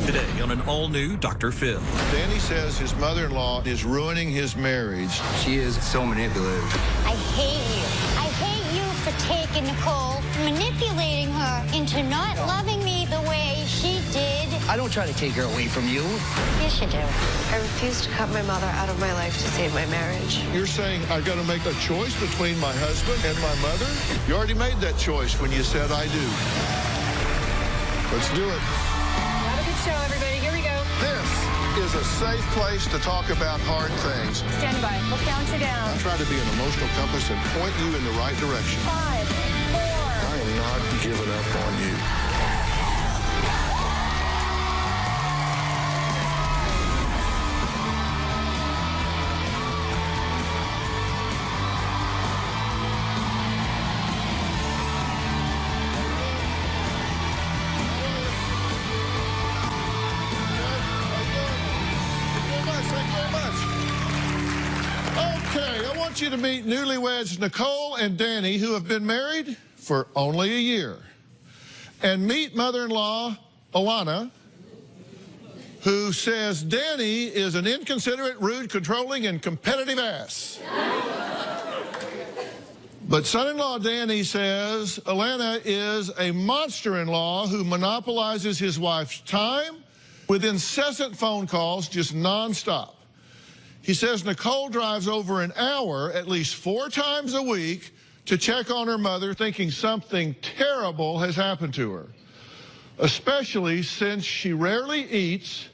Today on an all-new Dr. Phil. Danny says his mother-in-law is ruining his marriage. She is so manipulative. I hate you. I hate you for taking Nicole, manipulating her into not loving me the way she did. I don't try to take her away from you. Yes, you do. I refuse to cut my mother out of my life to save my marriage. You're saying I've got to make a choice between my husband and my mother? You already made that choice when you said I do. Let's do it. Have a good show, everybody. Here we go. This is a safe place to talk about hard things. Stand by. We'll count you down. I try to be an emotional compass and point you in the right direction. 5, 4. I am not giving up on you. You to meet newlyweds Nicole and Danny, who have been married for only a year. And meet mother-in-law Alana, who says Danny is an inconsiderate, rude, controlling, and competitive ass. But son-in-law Danny says Alana is a monster-in-law who monopolizes his wife's time with incessant phone calls, just nonstop. He says Nicole drives over an hour at least 4 times a week to check on her mother, thinking something terrible has happened to her, especially since she rarely eats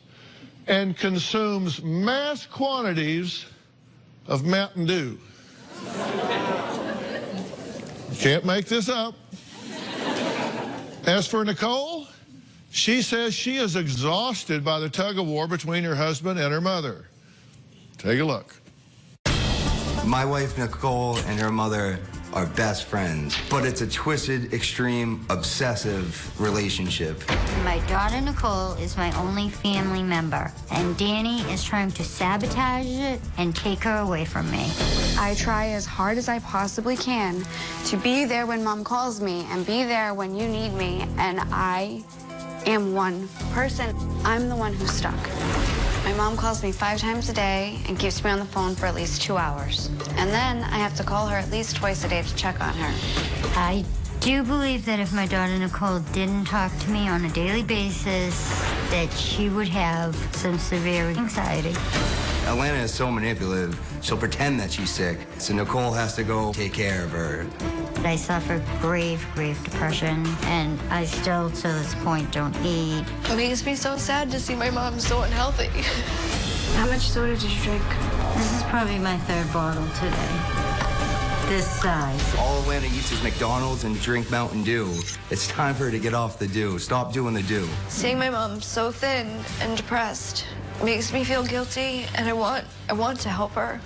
and consumes mass quantities of Mountain Dew. You can't make this up. As for Nicole, she says she is exhausted by the tug-of-war between her husband and her mother. Take a look. My wife, Nicole, and her mother are best friends, but it's a twisted, extreme, obsessive relationship. My daughter Nicole is my only family member, and Danny is trying to sabotage it and take her away from me. I try as hard as I possibly can to be there when Mom calls me and be there when you need me, and I am one person. I'm the one who's stuck. My mom calls me 5 times a day and keeps me on the phone for at least 2 hours. And then I have to call her at least twice a day to check on her. I do believe that if my daughter Nicole didn't talk to me on a daily basis, that she would have some severe anxiety. Alana is so manipulative, she'll pretend that she's sick, so Nicole has to go take care of her. I suffer grave, grave depression, and I still, to this point, don't eat. It makes me so sad to see my mom so unhealthy. How much soda did you drink? This is probably my 3rd bottle today. This size. All Alana eats is McDonald's and drink Mountain Dew. It's time for her to get off the dew. Stop doing the dew. Seeing my mom so thin and depressed makes me feel guilty, and I want to help her.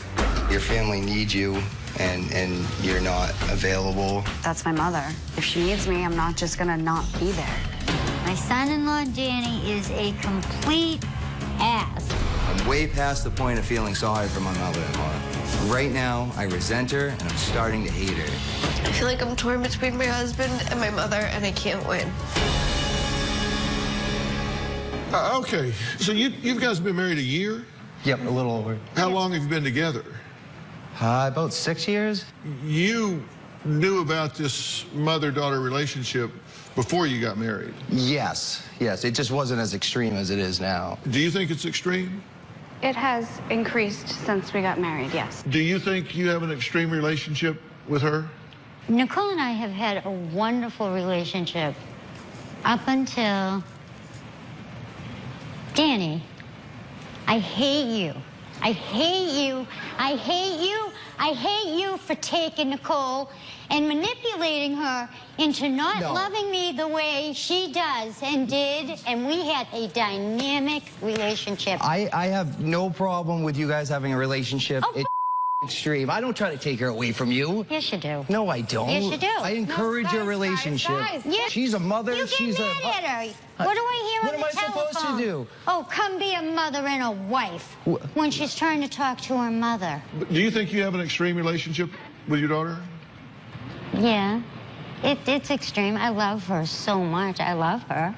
Your family needs you, and you're not available. That's my mother. If she needs me, I'm not just gonna not be there. My son-in-law, Danny, is a complete ass. I'm way past the point of feeling sorry for my mother-in-law. Right now, I resent her, and I'm starting to hate her. I feel like I'm torn between my husband and my mother, and I can't win. Okay, so you guys have been married a year? Yep, a little over. How long have you been together? About 6 years. You knew about this mother-daughter relationship before you got married? Yes, yes. It just wasn't as extreme as it is now. Do you think it's extreme? It has increased since we got married, yes. Do you think you have an extreme relationship with her? Nicole and I have had a wonderful relationship up until Danny. I hate you. I hate you. I hate you. I hate you for taking Nicole and manipulating her into not loving me the way she does and did, and we had a dynamic relationship. I have no problem with you guys having a relationship. Oh, it's extreme. I don't try to take her away from you. Yes, you do. No, I don't. Yes, you do. I encourage your relationship. Yes. She's a mother. You She's get mad at her. What do I hear What on am the I telephone? supposed to do? Oh, come be a mother and a wife when she's trying to talk to her mother. But do you think you have an extreme relationship with your daughter? Yeah, it's extreme. I love her so much. I love her.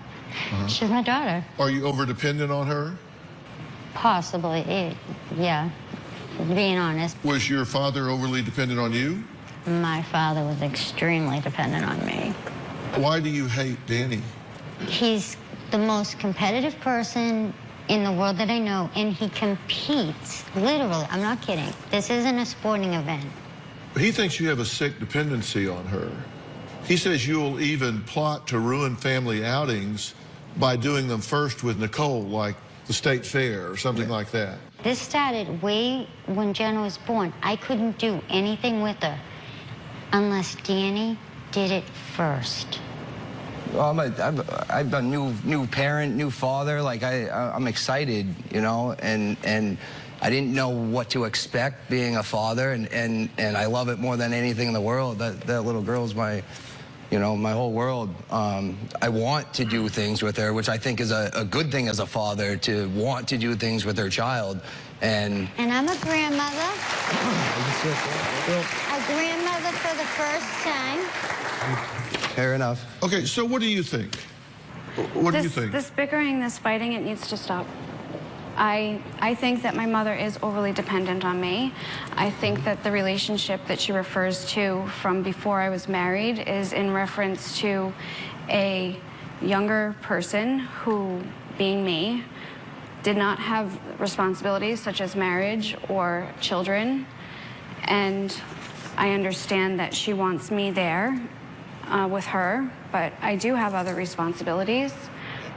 She's my daughter. Are you over-dependent on her? Possibly, yeah, being honest. Was your father overly dependent on you? My father was extremely dependent on me. Why do you hate Danny? He's the most competitive person in the world that I know, and he competes, literally, I'm not kidding. This isn't a sporting event. He thinks you have a sick dependency on her. He says you'll even plot to ruin family outings by doing them first with Nicole, like the state fair or something like that. This started way when Jenna was born. I couldn't do anything with her unless Danny did it first. Well, I'm a new parent, new father. Like I'm excited, you know, and I didn't know what to expect being a father, and I love it more than anything in the world. That little girl's my, you know, my whole world. I want to do things with her, which I think is a good thing as a father, to want to do things with her child. And I'm a grandmother. A grandmother for the first time. Fair enough. Okay, so what do you think? What do you think? This bickering, this fighting, it needs to stop. I think that my mother is overly dependent on me. I think that the relationship that she refers to from before I was married is in reference to a younger person who, being me, did not have responsibilities such as marriage or children. And I understand that she wants me there with her, but I do have other responsibilities.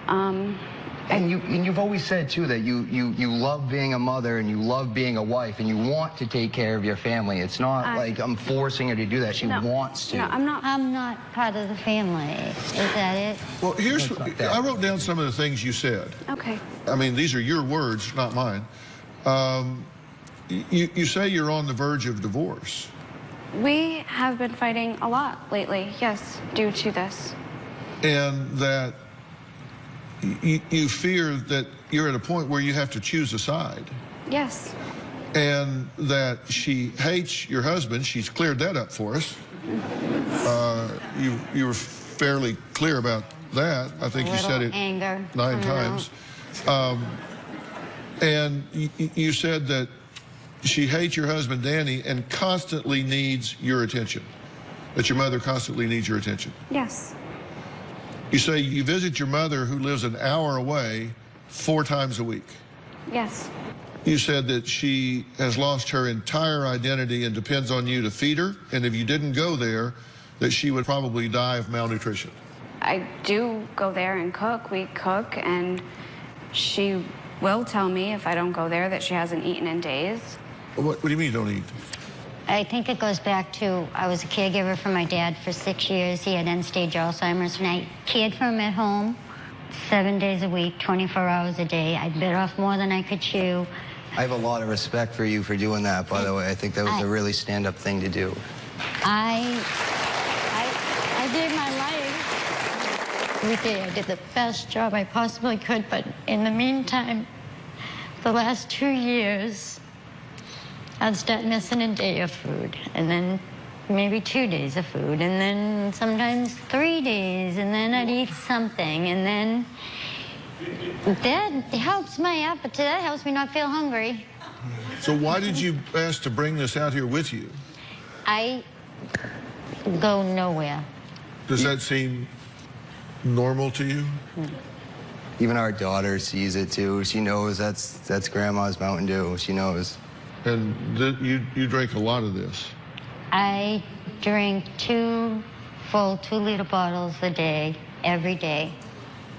And you've always said, too, that you love being a mother and you love being a wife and you want to take care of your family. It's not like I'm forcing her to do that. She wants to. No, I'm not. I'm not part of the family. Is that it? Well, here's, I wrote down some of the things you said. Okay. I mean, these are your words, not mine. You say you're on the verge of divorce. We have been fighting a lot lately, yes, due to this. And that you fear that you're at a point where you have to choose a side. Yes. And that she hates your husband. She's cleared that up for us. You were fairly clear about that. I think you said it anger. 9 times. And you said that she hates your husband, Danny, and constantly needs your attention. That your mother constantly needs your attention. Yes. You say you visit your mother, who lives an hour away, 4 times a week. Yes. You said that she has lost her entire identity and depends on you to feed her, and if you didn't go there, that she would probably die of malnutrition. I do go there and cook. We cook, and she will tell me if I don't go there that she hasn't eaten in days. What do you mean you don't eat? I think it goes back to, I was a caregiver for my dad for 6 years. He had end-stage Alzheimer's, and I cared for him at home 7 days a week, 24 hours a day. I bit off more than I could chew. I have a lot of respect for you for doing that, by the way. I think that was a really stand-up thing to do. I did my life. Every day I did the best job I possibly could, but in the meantime, the last 2 years, I'd start missing a day of food, and then maybe 2 days of food, and then sometimes 3 days, and then I'd eat something, and then that helps my appetite. That helps me not feel hungry. So why did you ask to bring this out here with you? I go nowhere. Does that seem normal to you? Even our daughter sees it, too. She knows that's Grandma's Mountain Dew. She knows. And you drink a lot of this? I drink 2 full 2-liter bottles a day, every day.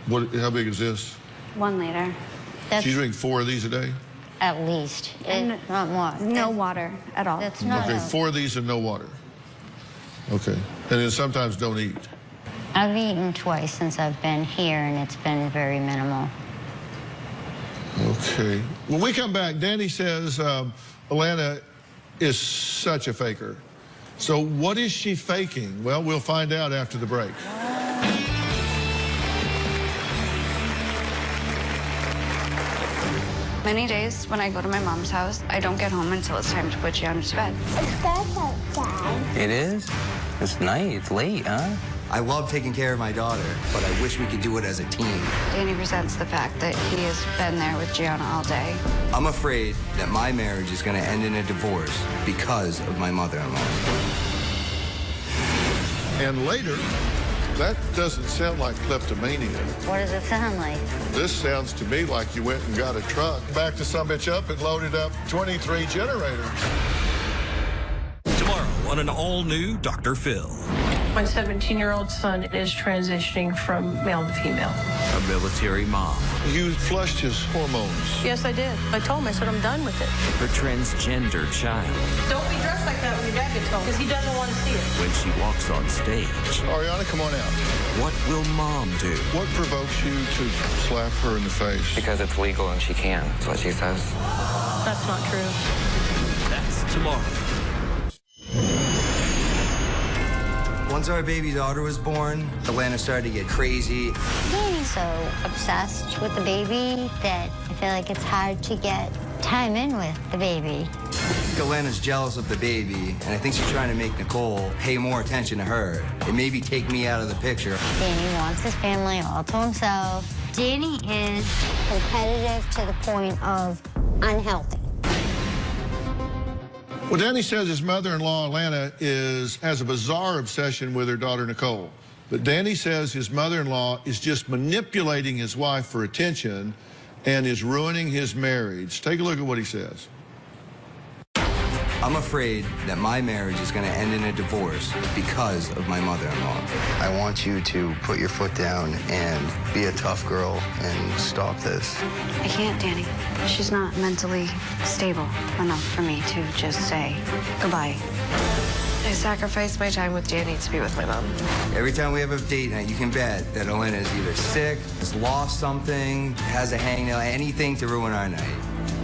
How big is this? 1 liter. So you drink 4 of these a day? At least, not more. No water at all. That's not. Okay, 4 of these and no water. Okay, and then sometimes don't eat. I've eaten twice since I've been here, and it's been very minimal. Okay. When we come back, Danny says Alana is such a faker. So what is she faking? Well, we'll find out after the break. Many days when I go to my mom's house, I don't get home until it's time to put Gianna to bed. It's dark outside. It is? It's night. It's late, huh? I love taking care of my daughter, but I wish we could do it as a team. Danny resents the fact that he has been there with Gianna all day. I'm afraid that my marriage is going to end in a divorce because of my mother-in-law. And later, that doesn't sound like kleptomania. What does it sound like? This sounds to me like you went and got a truck, backed the sumbitch up and loaded up 23 generators. Tomorrow on an all-new Dr. Phil. My 17-year-old son is transitioning from male to female. A military mom. You flushed his hormones. Yes, I did. I told him, I said, I'm done with it. Her transgender child. Don't be dressed like that when your dad gets home, because he doesn't want to see it. When she walks on stage. Ariana, come on out. What will mom do? What provokes you to slap her in the face? Because it's legal and she can. That's what she says. That's not true. That's tomorrow. Once our baby daughter was born, Atlanta started to get crazy. He's so obsessed with the baby that I feel like it's hard to get time in with the baby. Atlanta's jealous of the baby, and I think she's trying to make Nicole pay more attention to her and maybe take me out of the picture. Danny wants his family all to himself. Danny is competitive to the point of unhealthy. Well, Danny says his mother-in-law, Atlanta, has a bizarre obsession with her daughter, Nicole. But Danny says his mother-in-law is just manipulating his wife for attention and is ruining his marriage. Take a look at what he says. I'm afraid that my marriage is going to end in a divorce because of my mother-in-law. I want you to put your foot down and be a tough girl and stop this. I can't, Danny. She's not mentally stable enough for me to just say goodbye. I sacrificed my time with Danny to be with my mom. Every time we have a date night, you can bet that Elena is either sick, has lost something, has a hangnail, anything to ruin our night.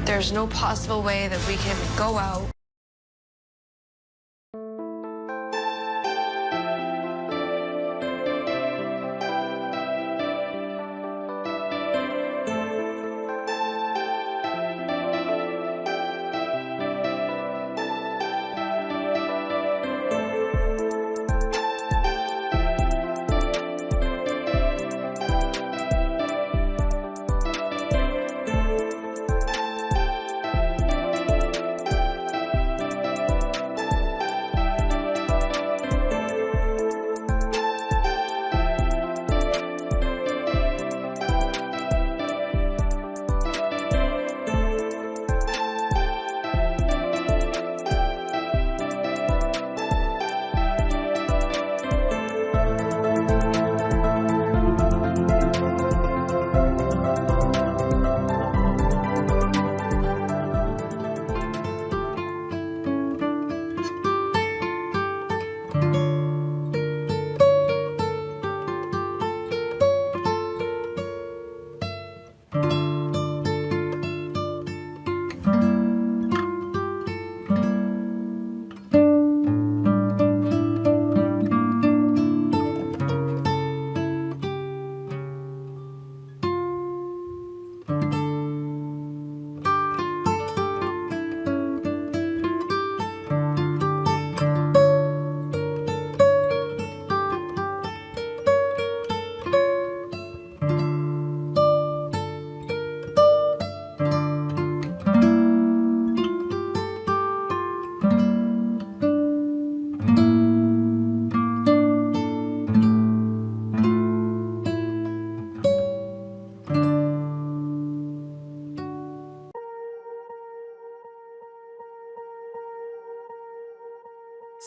There's no possible way that we can go out.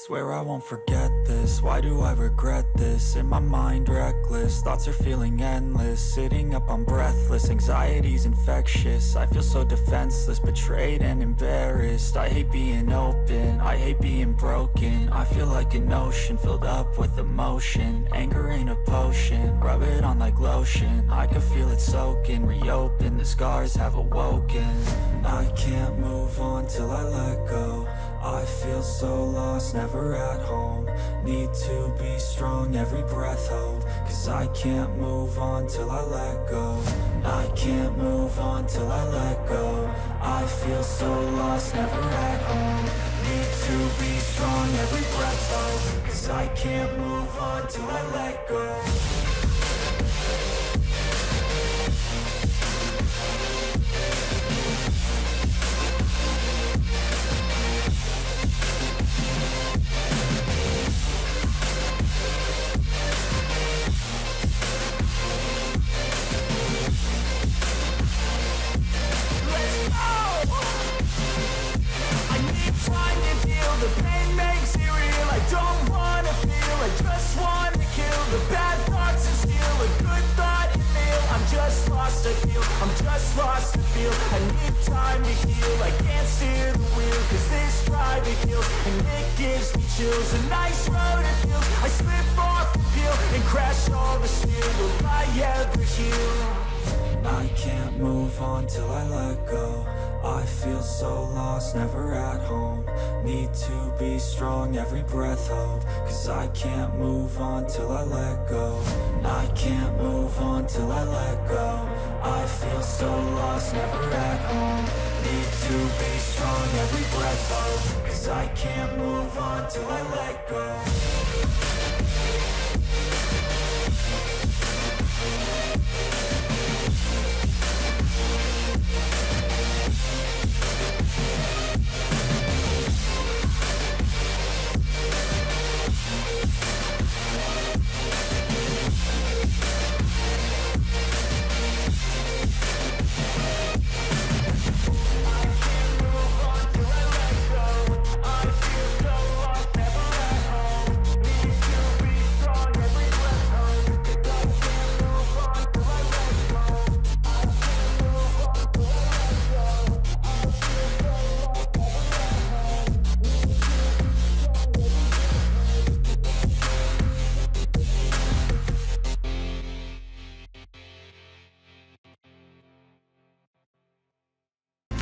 Swear I won't forget this, why do I regret this? In my mind reckless, thoughts are feeling endless. Sitting up, I'm breathless, anxiety's infectious. I feel so defenseless, betrayed and embarrassed. I hate being open, I hate being broken. I feel like an ocean filled up with emotion. Anger ain't a potion, rub it on like lotion. I can feel it soaking, reopen, the scars have awoken. I can't move on till I let go. I feel so lost, never at home. Need to be strong, every breath hold. Cause I can't move on till I let go. I can't move on till I let go. I feel so lost, never at home. Need to be strong, every breath hold. Cause I can't move on till I let go. The pain makes it real. I don't wanna feel, I just wanna kill the bad thoughts and steal a good thought and feel. I'm just lost, I feel, I'm just lost to feel. I need time to heal, I can't steer the wheel. Cause this drive it kills, and it gives me chills. A nice road it feels, I slip off the peel and crash all the steel. Will I ever heal? I can't move on till I let go. I feel so lost, never at home. Need to be strong, every breath hold. Cause I can't move on till I let go. I can't move on till I let go. I feel so lost, never at home. Need to be strong, every breath hold. Cause I can't move on till I let go.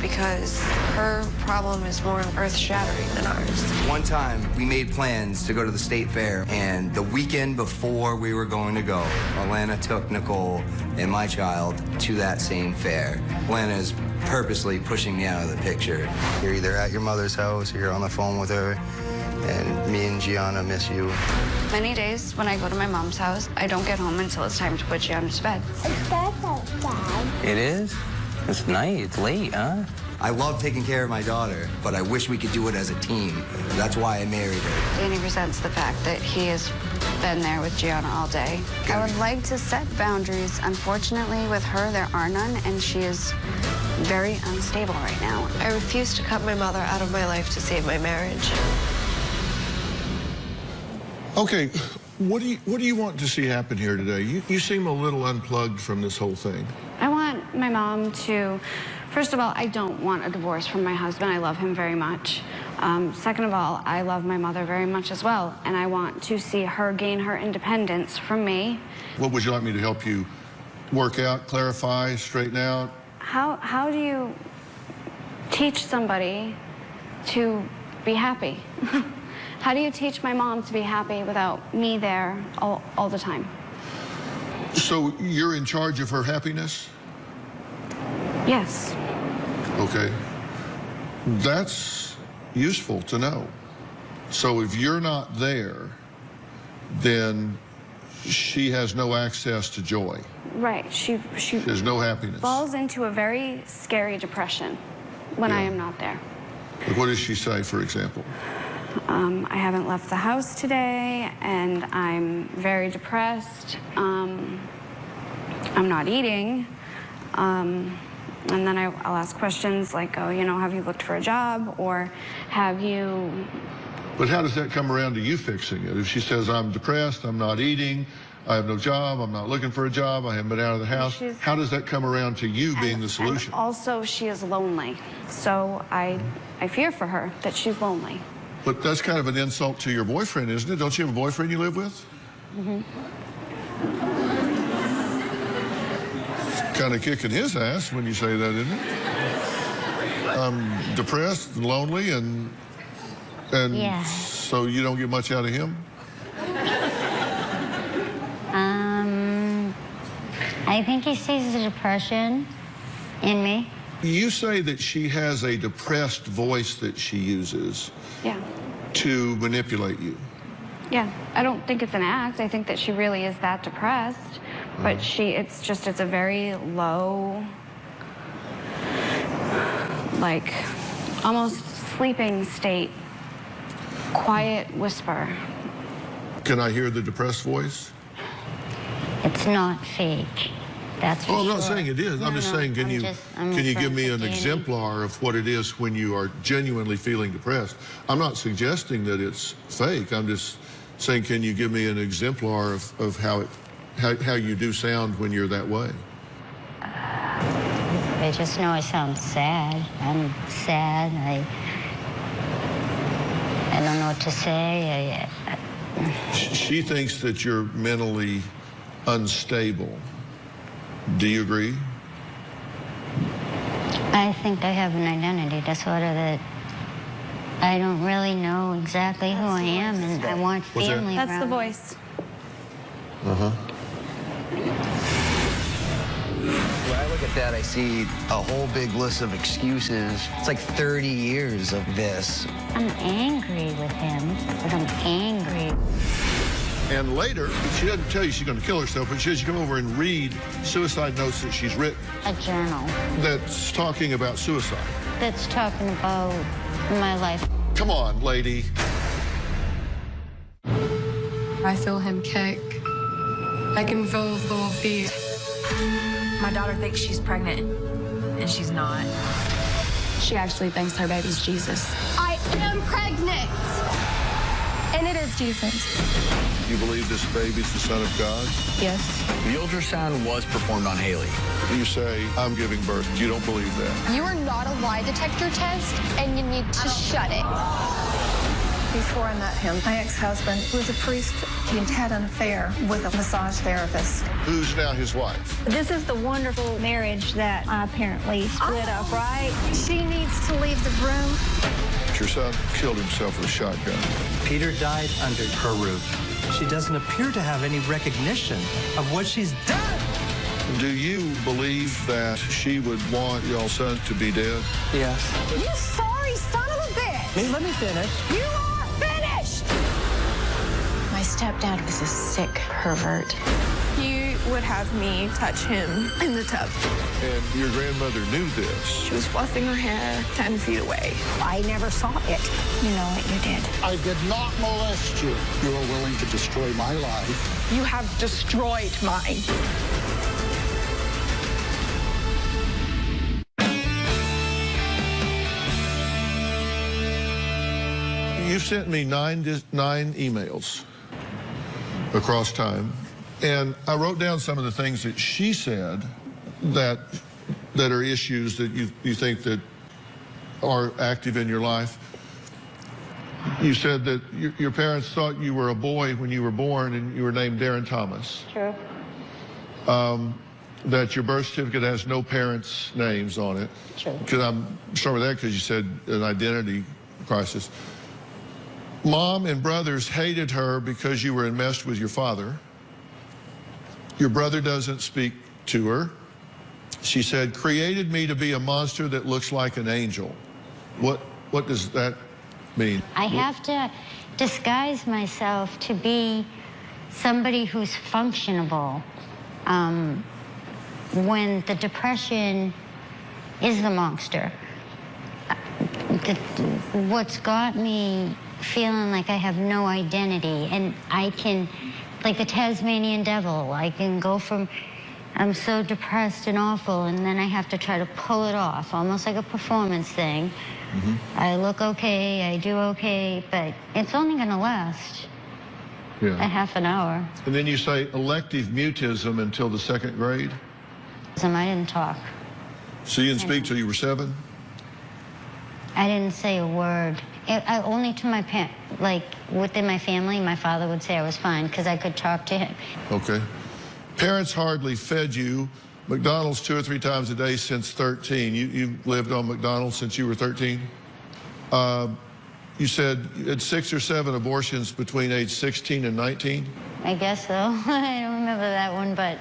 Because her problem is more earth-shattering than ours. One time, we made plans to go to the state fair, and the weekend before we were going to go, Alana took Nicole and my child to that same fair. Alana is purposely pushing me out of the picture. You're either at your mother's house or you're on the phone with her, and me and Gianna miss you. Many days when I go to my mom's house, I don't get home until it's time to put Gianna to bed. It's dark outside. It is? It's night. It's late, huh? I love taking care of my daughter, but I wish we could do it as a team. That's why I married her. Danny resents the fact that he has been there with Gianna all day. I would like to set boundaries. Unfortunately, with her, there are none, and she is very unstable right now. I refuse to cut my mother out of my life to save my marriage. Okay, what do you want to see happen here today? You seem a little unplugged from this whole thing. I want my mom to, first of all, I don't want a divorce from my husband. I love him very much. Second of all, I love my mother very much as well, and I want to see her gain her independence from me. What would you like me to help you work out, clarify, straighten out? How do you teach somebody to be happy? How do you teach my mom to be happy without me there all the time? So you're in charge of her happiness? Yes. Okay. That's useful to know. So if you're not there, then she has no access to joy. Right. She has no happiness. Falls into a very scary depression when I am not there. Like what does she say, for example? I haven't left the house today, and I'm very depressed. I'm not eating. And then I'll ask questions like, oh, you know, have you looked for a job? Or have you... But how does that come around to you fixing it? If she says, I'm depressed, I'm not eating, I have no job, I'm not looking for a job, I haven't been out of the house, how does that come around to you being the solution? And also, she is lonely. So I fear for her that she's lonely. But that's kind of an insult to your boyfriend, isn't it? Don't you have a boyfriend you live with? Mm-hmm. Kind of kicking his ass when you say that, isn't it? I'm depressed and lonely, and yeah. So you don't get much out of him? I think he sees the depression in me. You say that she has a depressed voice that she uses to manipulate you. Yeah, I don't think it's an act. I think that she really is that depressed, but it's a very low, like almost sleeping state, quiet whisper. Can I hear the depressed voice? It's not fake. That's for I'm sure. not saying it is. I'm just saying, can you give me an exemplar of what it is when you are genuinely feeling depressed? I'm not suggesting that it's fake. I'm just saying, can you give me an exemplar of how you do sound when you're that way? I just know I sound sad. I'm sad. I don't know what to say. She thinks that you're mentally unstable. Do you agree? I think I have an identity disorder that I don't really know exactly who I am, and I want family around. That's the voice. When I look at that, I see a whole big list of excuses. It's like 30 years of this. I'm angry with him, but I'm angry. And later, she doesn't tell you she's going to kill herself, but she says you come over and read suicide notes that she's written. A journal. That's talking about suicide. That's talking about my life. Come on, lady. I feel him kick. I can feel his little feet. My daughter thinks she's pregnant, and she's not. She actually thinks her baby's Jesus. I am pregnant! And it is Jesus. You believe this baby's the son of God? Yes. The ultrasound was performed on Haley. You say, I'm giving birth. You don't believe that. You are not a lie detector test, and you need to shut it. Before I met him, my ex-husband was a priest. He had an affair with a massage therapist. Who's now his wife? This is the wonderful marriage that I apparently split up, right? She needs to leave the room. Your son killed himself with a shotgun. Peter died under her roof. She doesn't appear to have any recognition of what she's done. Do you believe that she would want your son to be dead? Yes. You sorry son of a bitch! Hey, let me finish. You are finished! My stepdad was a sick pervert. He would have me touch him in the tub. And your grandmother knew this. She was fluffing her hair 10 feet away. I never saw it. You know what you did. I did not molest you. You are willing to destroy my life. You have destroyed mine. You've sent me nine emails across time, and I wrote down some of the things that she said that are issues that you think that are active in your life. You said that your parents thought you were a boy when you were born and you were named Darren Thomas. True. That your birth certificate has no parents' names on it. True. Because I'm starting with that because you said an identity crisis. Mom and brothers hated her because you were enmeshed with your father. Your brother doesn't speak to her. She said, created me to be a monster that looks like an angel. What does that mean? I have to disguise myself to be somebody who's functionable when the depression is the monster. What's got me feeling like I have no identity, and I can, like the Tasmanian devil, I can go from I'm so depressed and awful, and then I have to try to pull it off, almost like a performance thing. I look okay, I do okay, but it's only going to last a half an hour. And then you say elective mutism until the 2nd grade? I didn't talk. So you didn't speak till you were 7? I didn't say a word. Only to my parents, like within my family, my father would say I was fine because I could talk to him. Okay. Parents hardly fed you McDonald's 2 or 3 times a day since 13. You lived on McDonald's since you were 13? You said you had 6 or 7 abortions between age 16 and 19? I guess so. I don't remember that one, but...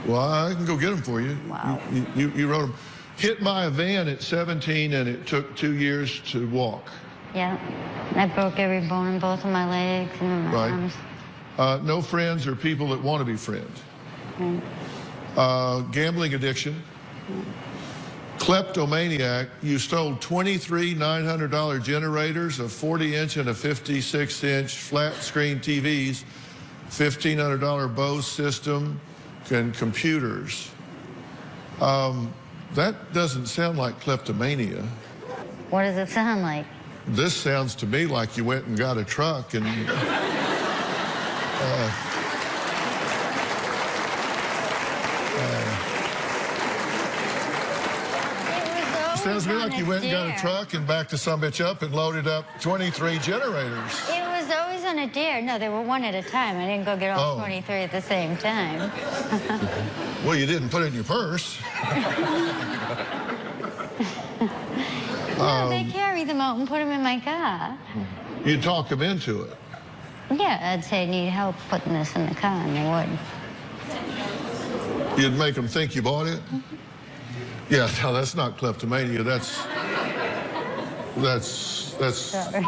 Well, I can go get them for you. Wow. You wrote them. hit by a van at 17 and it took 2 years to walk. Yeah. I broke every bone in both of my legs and my arms. No friends or people that want to be friends. Gambling addiction. Kleptomaniac. You stole 23 $900 generators, a 40-inch and a 56-inch flat-screen TVs, $1,500 Bose system, and computers. That doesn't sound like kleptomania. What does it sound like? This sounds to me like you went and got a truck and... sounds to me like you went and got a truck and backed some bitch up and loaded up 23 generators. It was always on a dare. No, they were one at a time. I didn't go get all 23 at the same time. Well, you didn't put it in your purse. No, they carry them out and put them in my car. You talk them into it. Yeah, I'd say, need help putting this in the car, and they would. You'd make them think you bought it? Yeah, no, that's not kleptomania. That's. Sorry.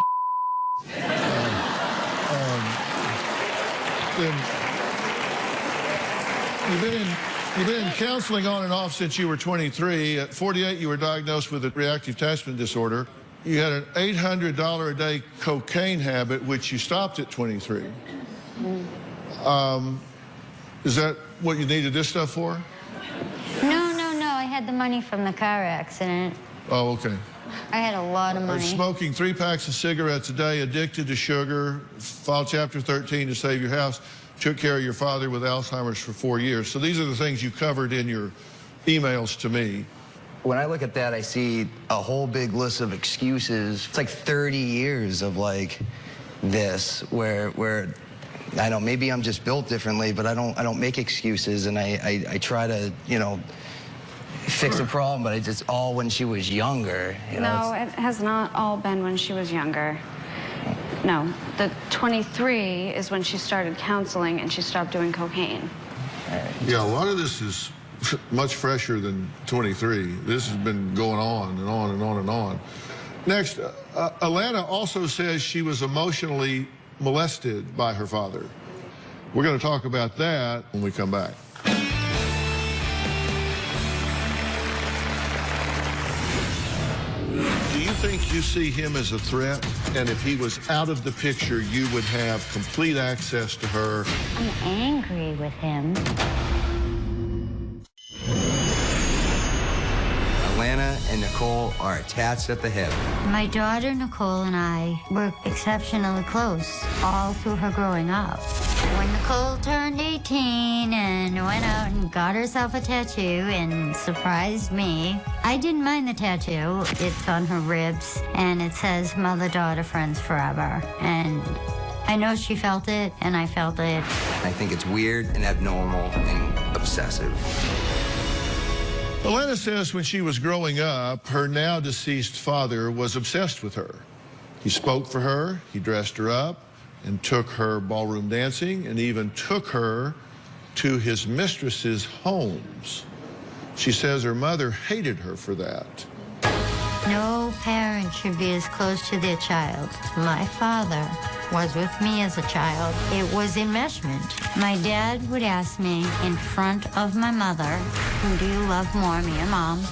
You've been in counseling on and off since you were 23. At 48, you were diagnosed with a reactive attachment disorder. You had an $800 a day cocaine habit, which you stopped at 23. Is that what you needed this stuff for? No. I had the money from the car accident. Oh, okay. I had a lot of money. Smoking 3 packs of cigarettes a day, addicted to sugar, filed Chapter 13 to save your house, took care of your father with Alzheimer's for 4 years. So these are the things you covered in your emails to me. When I look at that, I see a whole big list of excuses. It's like 30 years of like this, where I don't know, maybe I'm just built differently, but I don't make excuses, and I try to, you know, fix a problem, but it's all when she was younger. You know, no, it has not all been when she was younger. No, the 23 is when she started counseling and she stopped doing cocaine. Yeah, a lot of this is much fresher than 23. This has been going on and on and on and on. Next, Alana also says she was emotionally molested by her father. We're going to talk about that when we come back. Do you think you see him as a threat? And if he was out of the picture, you would have complete access to her? I'm angry with him. Alana and Nicole are attached at the hip. My daughter Nicole and I were exceptionally close all through her growing up. When Nicole turned 18 and went out and got herself a tattoo and surprised me, I didn't mind the tattoo. It's on her ribs and it says mother-daughter friends forever. And I know she felt it and I felt it. I think it's weird and abnormal and obsessive. Alana says when she was growing up, her now deceased father was obsessed with her. He spoke for her, he dressed her up, and took her ballroom dancing, and even took her to his mistress's homes. She says her mother hated her for that. No parent should be as close to their child. My father was with me as a child. It was enmeshment. My dad would ask me in front of my mother, who do you love more, me or mom?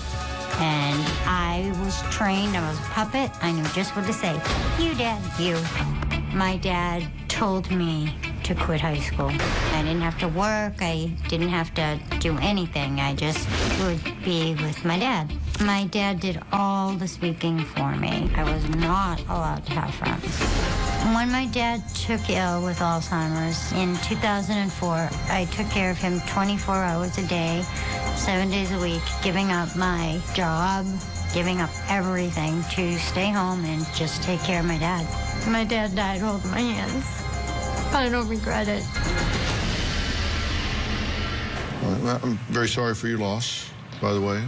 And I was trained, I was a puppet. I knew just what to say. You, Dad, you. My dad told me to quit high school. I didn't have to work. I didn't have to do anything. I just would be with my dad. My dad did all the speaking for me. I was not allowed to have friends. When my dad took ill with Alzheimer's in 2004, I took care of him 24 hours a day, 7 days a week, giving up my job, giving up everything to stay home and just take care of my dad. My dad died holding my hands, but I don't regret it. Well, I'm very sorry for your loss, by the way.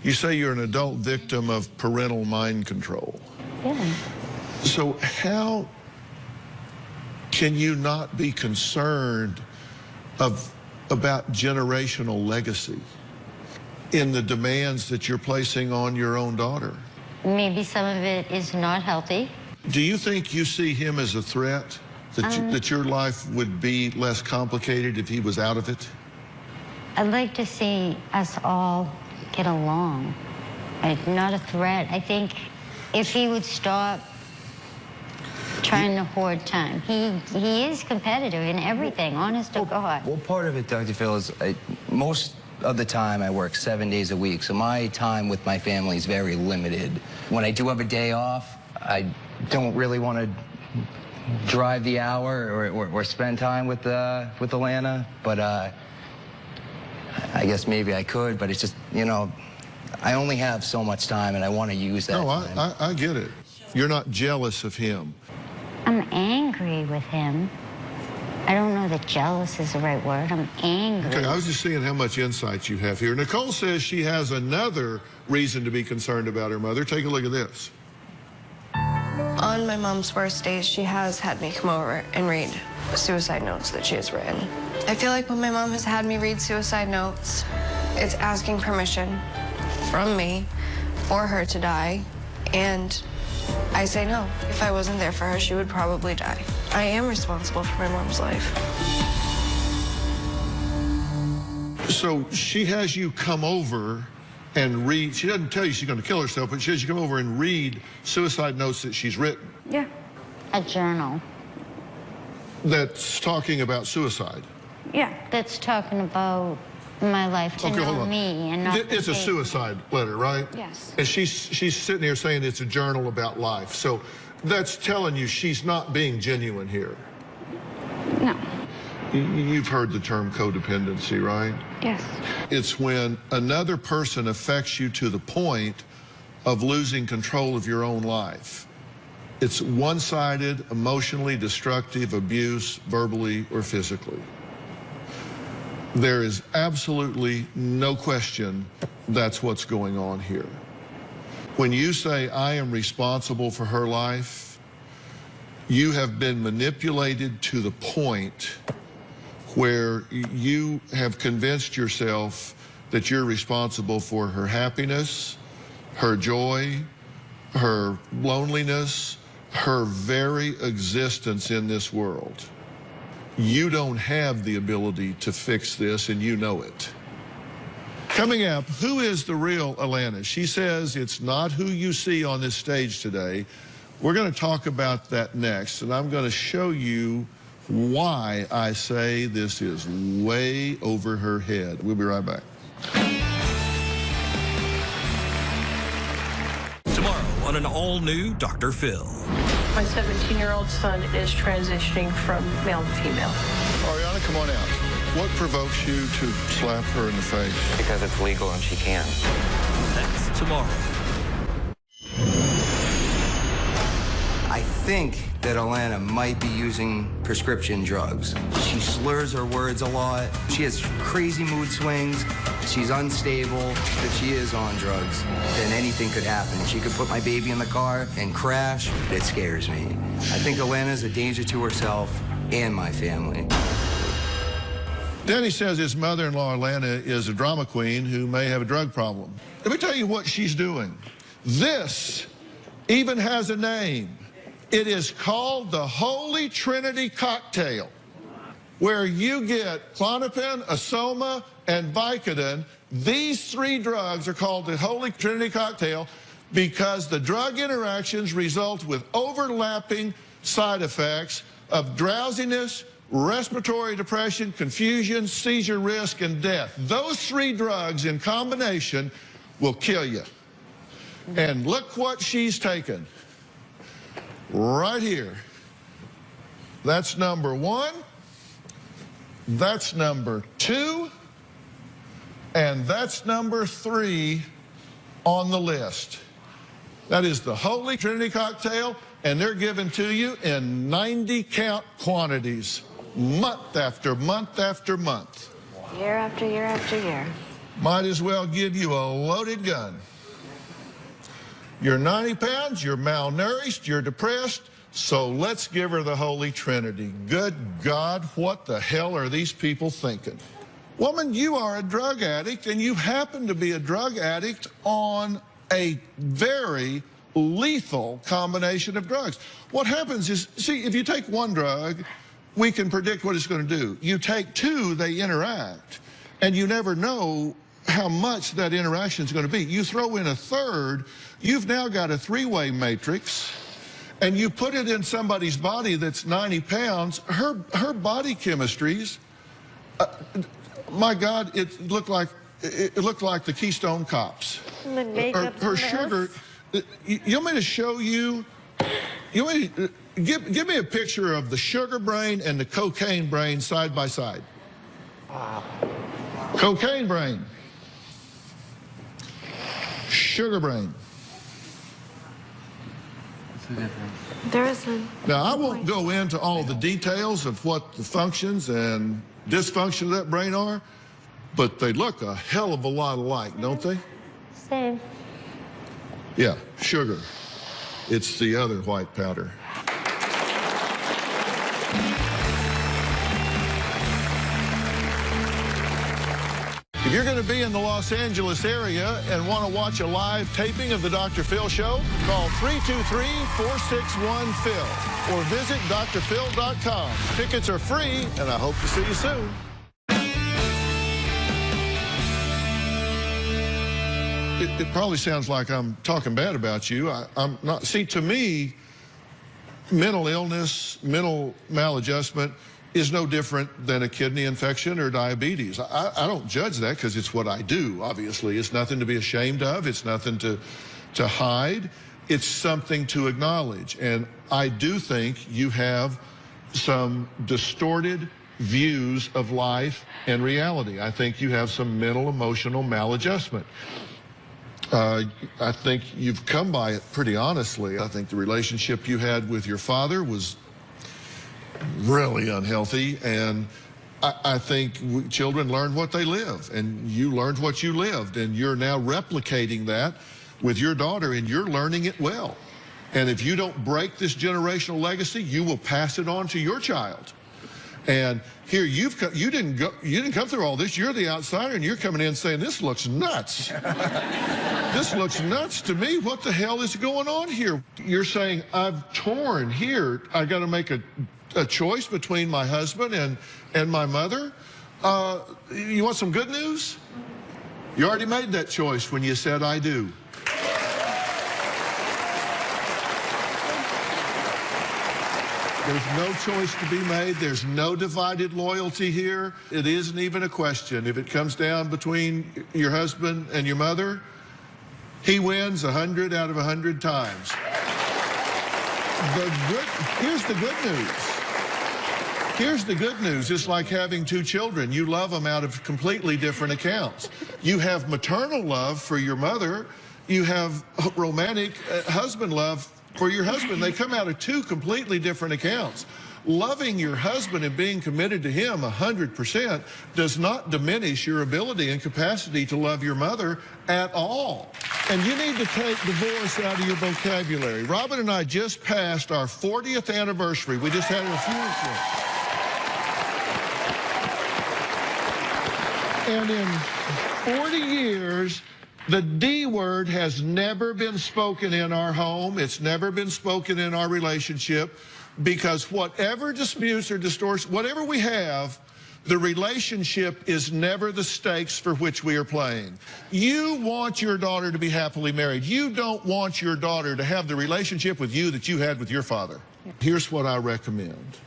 You say you're an adult victim of parental mind control. Yeah. So how can you not be concerned about generational legacy? in the demands that you're placing on your own daughter? Maybe some of it is not healthy. Do you think you see him as a threat, that your life would be less complicated if he was out of it? I'd like to see us all get along. Not a threat. I think if he would stop trying to hoard time. He is competitive in everything, honest to God. Well, part of it, Dr. Phil, is most of the time I work 7 days a week, so my time with my family is very limited. When I do have a day off, I don't really want to drive the hour or spend time with Alana, but I guess maybe I could, but it's just, you know, I only have so much time and I want to use that time. No, I get it. You're not jealous of him. I'm angry with him. I don't know that jealous is the right word. I'm angry. Okay, I was just seeing how much insight you have here. Nicole says she has another reason to be concerned about her mother. Take a look at this. On my mom's worst days, she has had me come over and read suicide notes that she has written. I feel like when my mom has had me read suicide notes, it's asking permission from me for her to die, and I say no. If I wasn't there for her, she would probably die. I am responsible for my mom's life. So she has you come over and read. She doesn't tell you she's going to kill herself, but she has you come over and read suicide notes that she's written. Yeah. A journal. That's talking about suicide. Yeah. That's talking about my life to know me and not It's a suicide letter, right? Yes. And she's sitting here saying it's a journal about life. So that's telling you she's not being genuine here. No. You've heard the term codependency, right? Yes. It's when another person affects you to the point of losing control of your own life. It's one-sided, emotionally destructive abuse, verbally or physically. There is absolutely no question that's what's going on here. When you say, I am responsible for her life, you have been manipulated to the point where you have convinced yourself that you're responsible for her happiness, her joy, her loneliness, her very existence in this world. You don't have the ability to fix this, and you know it. Coming up, who is the real Alana? She says it's not who you see on this stage today. We're going to talk about that next, and I'm going to show you why I say this is way over her head. We'll be right back. Tomorrow on an all-new Dr. Phil. My 17-year-old son is transitioning from male to female. Ariana, come on out. What provokes you to slap her in the face? Because it's legal and she can. That's tomorrow. I think that Alana might be using prescription drugs. She slurs her words a lot. She has crazy mood swings. She's unstable. If she is on drugs, then anything could happen. She could put my baby in the car and crash. It scares me. I think Alana's a danger to herself and my family. Danny says his mother-in-law, Alana, is a drama queen who may have a drug problem. Let me tell you what she's doing. This even has a name. It is called the Holy Trinity Cocktail, where you get Klonopin, Asoma, and Vicodin. These three drugs are called the Holy Trinity Cocktail because the drug interactions result with overlapping side effects of drowsiness, respiratory depression, confusion, seizure risk, and death. Those three drugs in combination will kill you. And look what she's taken. Right here. That's number 1. That's number 2. And that's number 3 on the list. That is the Holy Trinity Cocktail, and they're given to you in 90-count quantities, month after month after month. Year after year after year. Might as well give you a loaded gun. You're 90 pounds, you're malnourished, you're depressed, so let's give her the Holy Trinity. Good God, what the hell are these people thinking? Woman, you are a drug addict, and you happen to be a drug addict on a very lethal combination of drugs. What happens is, see, if you take one drug, we can predict what it's going to do. You take two, they interact, and you never know how much that interaction is going to be. You throw in a third, you've now got a three-way matrix, and you put it in somebody's body that's 90 pounds, her body chemistries, my God, it looked like the Keystone Cops. Her sugar. You want me to show you? You want me to, give me a picture of the sugar brain and the cocaine brain side by side. Wow. Cocaine brain. Sugar brain. There isn't. Now, I won't go into all the details of what the functions and dysfunction of that brain are, but they look a hell of a lot alike, don't they? Same. Yeah, sugar. It's the other white powder. If you're going to be in the Los Angeles area and want to watch a live taping of the Dr. Phil Show, call 323-461-PHIL or visit drphil.com. Tickets are free, and I hope to see you soon. It probably sounds like I'm talking bad about you. I'm not. See, to me, mental illness, mental maladjustment is no different than a kidney infection or diabetes. I don't judge that because it's what I do, obviously. It's nothing to be ashamed of. It's nothing to hide. It's something to acknowledge. And I do think you have some distorted views of life and reality. I think you have some mental, emotional maladjustment. I think you've come by it pretty honestly. I think the relationship you had with your father was really unhealthy, and I think children learn what they live, and you learned what you lived, and you're now replicating that with your daughter, and you're learning it well. And if you don't break this generational legacy, you will pass it on to your child. And here you didn't come through all this. You're the outsider, and you're coming in saying, this looks nuts. This looks nuts to me. What the hell is going on here? You're saying, I've torn here. I got to make a choice between my husband and my mother. You want some good news? You already made that choice when you said, I do. There's no choice to be made. There's no divided loyalty here. It isn't even a question. If it comes down between your husband and your mother, he wins 100 out of 100 times. Here's the good news. Here's the good news. It's like having two children. You love them out of completely different accounts. You have maternal love for your mother. You have romantic husband love for your husband. They come out of two completely different accounts. Loving your husband and being committed to him 100% does not diminish your ability and capacity to love your mother at all. And you need to take divorce out of your vocabulary. Robin and I just passed our 40th anniversary. We just had a funeral. And in 40 years, the D word has never been spoken in our home. It's never been spoken in our relationship, because whatever disputes or distortions, whatever we have, the relationship is never the stakes for which we are playing. You want your daughter to be happily married. You don't want your daughter to have the relationship with you that you had with your father. Here's what I recommend.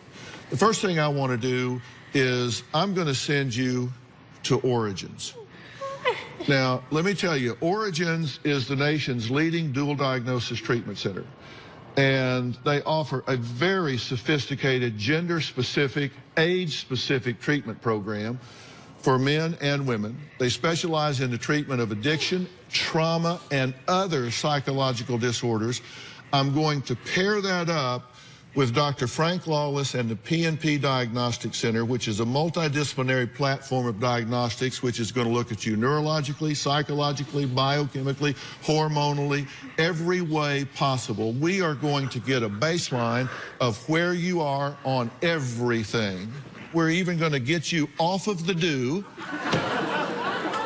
The first thing I want to do is I'm going to send you to Origins. Now, let me tell you, Origins is the nation's leading dual diagnosis treatment center. And they offer a very sophisticated, gender-specific, age-specific treatment program for men and women. They specialize in the treatment of addiction, trauma, and other psychological disorders. I'm going to pair that up with Dr. Frank Lawless and the PNP Diagnostic Center, which is a multidisciplinary platform of diagnostics, which is going to look at you neurologically, psychologically, biochemically, hormonally, every way possible. We are going to get a baseline of where you are on everything. We're even going to get you off of the do.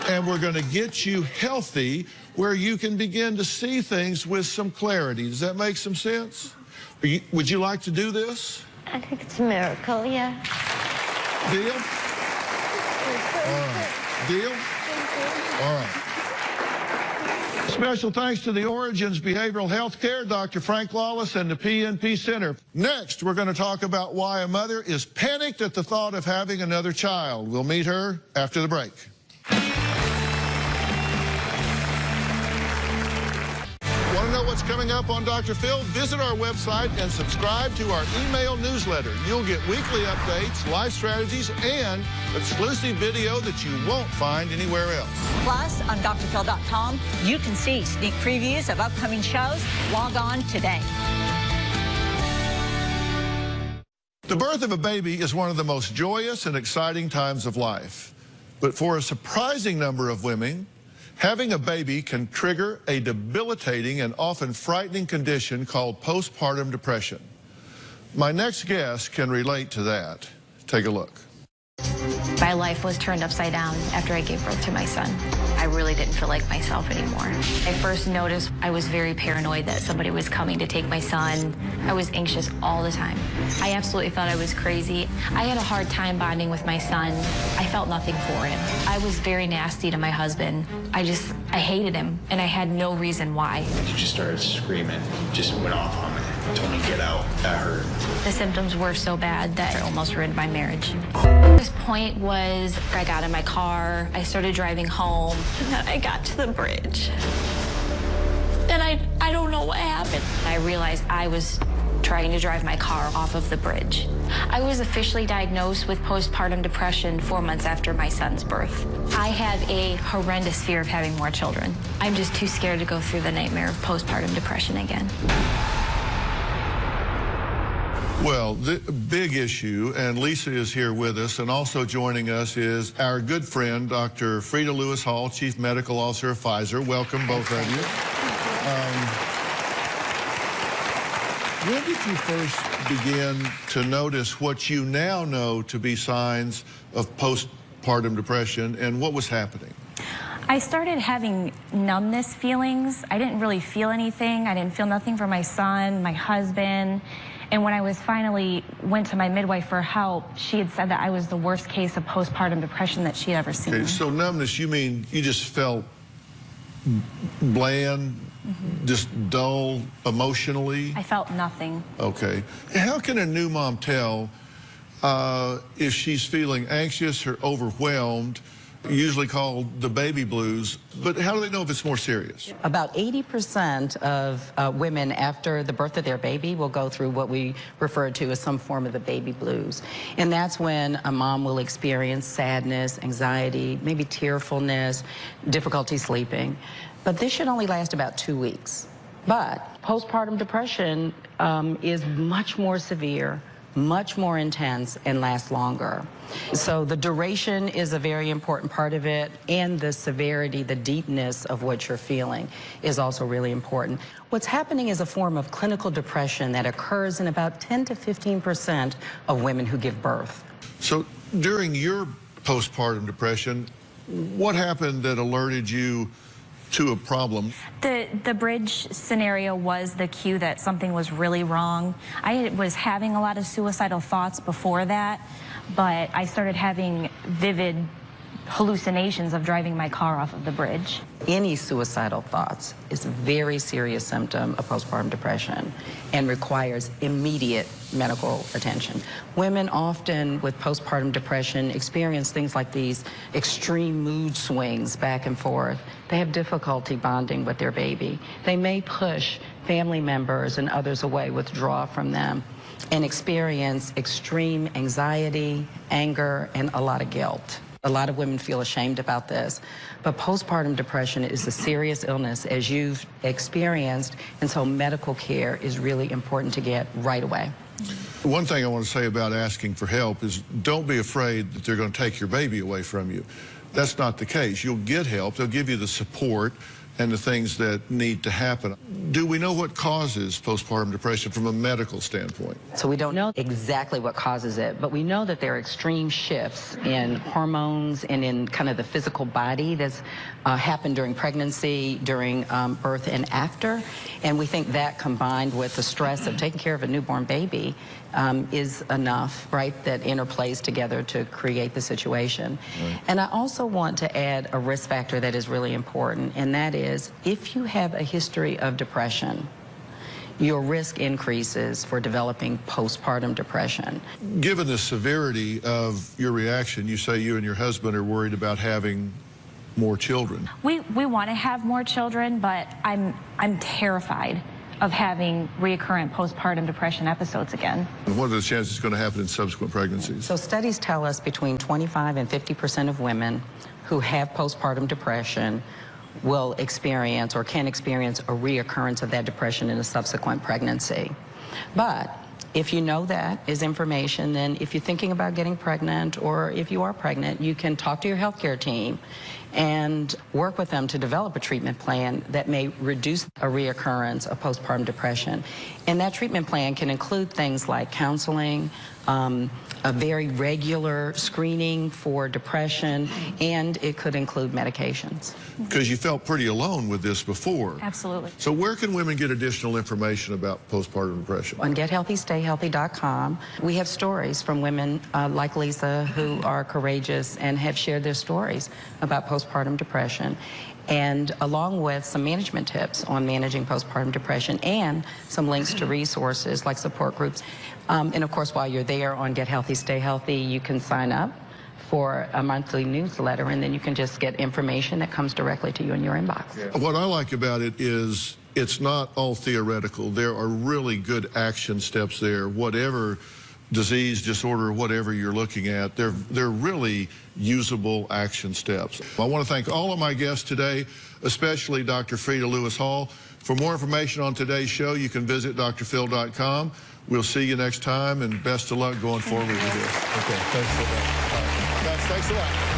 And we're going to get you healthy where you can begin to see things with some clarity. Does that make some sense? Would you like to do this? I think it's a miracle, yeah. Deal? All right. Deal? All right. Special thanks to the Origins Behavioral Health Care, Dr. Frank Lawless, and the PNP Center. Next, we're going to talk about why a mother is panicked at the thought of having another child. We'll meet her after the break. Want to know what's coming up on Dr. Phil? Visit our website and subscribe to our email newsletter. You'll get weekly updates, life strategies, and exclusive video that you won't find anywhere else. Plus, on drphil.com, you can see sneak previews of upcoming shows. Log on today. The birth of a baby is one of the most joyous and exciting times of life. But for a surprising number of women, having a baby can trigger a debilitating and often frightening condition called postpartum depression. My next guest can relate to that. Take a look. My life was turned upside down after I gave birth to my son. I really didn't feel like myself anymore. I first noticed I was very paranoid that somebody was coming to take my son. I was anxious all the time. I absolutely thought I was crazy. I had a hard time bonding with my son. I felt nothing for him. I was very nasty to my husband. I hated him, and I had no reason why. She just started screaming, just went off on me, told me to get out at her. The symptoms were so bad that it almost ruined my marriage. This point was I got in my car, I started driving home, and then I got to the bridge. And I don't know what happened. I realized I was trying to drive my car off of the bridge. I was officially diagnosed with postpartum depression 4 months after my son's birth. I have a horrendous fear of having more children. I'm just too scared to go through the nightmare of postpartum depression again. Well, the big issue, and Lisa is here with us, and also joining us is our good friend, Dr. Frida Lewis Hall, Chief Medical Officer of Pfizer. Welcome, both of you. When did you first begin to notice what you now know to be signs of postpartum depression, and what was happening? I started having numbness feelings. I didn't really feel anything. I didn't feel nothing for my son, my husband. And when I went to my midwife for help, she had said that I was the worst case of postpartum depression that she had ever seen. Okay, so numbness, you mean you just felt bland, just dull emotionally? I felt nothing. Okay. How can a new mom tell if she's feeling anxious or overwhelmed, usually called the baby blues, but how do they know if it's more serious? About 80% of women after the birth of their baby will go through what we refer to as some form of the baby blues. And that's when a mom will experience sadness, anxiety, maybe tearfulness, difficulty sleeping. But this should only last about 2 weeks. But postpartum depression is much more severe, much more intense, and lasts longer. So the duration is a very important part of it, and the severity, the deepness of what you're feeling is also really important. What's happening is a form of clinical depression that occurs in about 10 to 15% of women who give birth. So during your postpartum depression, what happened that alerted you to a problem? The bridge scenario was the cue that something was really wrong. I was having a lot of suicidal thoughts before that, but I started having vivid hallucinations of driving my car off of the bridge. Any suicidal thoughts is a very serious symptom of postpartum depression and requires immediate medical attention. Women often with postpartum depression experience things like these extreme mood swings back and forth. They have difficulty bonding with their baby. They may push family members and others away, withdraw from them, and experience extreme anxiety, anger, and a lot of guilt. A lot of women feel ashamed about this, but postpartum depression is a serious illness, as you've experienced, and so medical care is really important to get right away. One thing I want to say about asking for help is don't be afraid that they're going to take your baby away from you. That's not the case. You'll get help. They'll give you the support, and the things that need to happen. Do we know what causes postpartum depression from a medical standpoint? So we don't know exactly what causes it, but we know that there are extreme shifts in hormones and in kind of the physical body that's happened during pregnancy, during birth, and after. And we think that combined with the stress of taking care of a newborn baby is enough, right, that interplays together to create the situation. Right. And I also want to add a risk factor that is really important, and that is if you have a history of depression, your risk increases for developing postpartum depression. Given the severity of your reaction, you say you and your husband are worried about having more children. We want to have more children, but I'm terrified of having recurrent postpartum depression episodes again. And what are the chances it's going to happen in subsequent pregnancies? So studies tell us between 25 and 50% of women who have postpartum depression will experience or can experience a reoccurrence of that depression in a subsequent pregnancy. But if you know that is information, then if you're thinking about getting pregnant or if you are pregnant, you can talk to your healthcare team and work with them to develop a treatment plan that may reduce a reoccurrence of postpartum depression. And that treatment plan can include things like counseling, a very regular screening for depression, and it could include medications. Because you felt pretty alone with this before. Absolutely. So where can women get additional information about postpartum depression? On gethealthystayhealthy.com, we have stories from women like Lisa who are courageous and have shared their stories about postpartum depression, and along with some management tips on managing postpartum depression and some links to resources like support groups. And of course, while you're there on Get Healthy, Stay Healthy, you can sign up for a monthly newsletter, and then you can just get information that comes directly to you in your inbox. Yeah. What I like about it is it's not all theoretical. There are really good action steps there. Whatever disease, disorder, whatever you're looking at, they're really usable action steps. I want to thank all of my guests today, especially Dr. Frida Lewis Hall. For more information on today's show, you can visit drphil.com. We'll see you next time, and best of luck going forward with this. Okay, thanks a lot. Thanks a lot.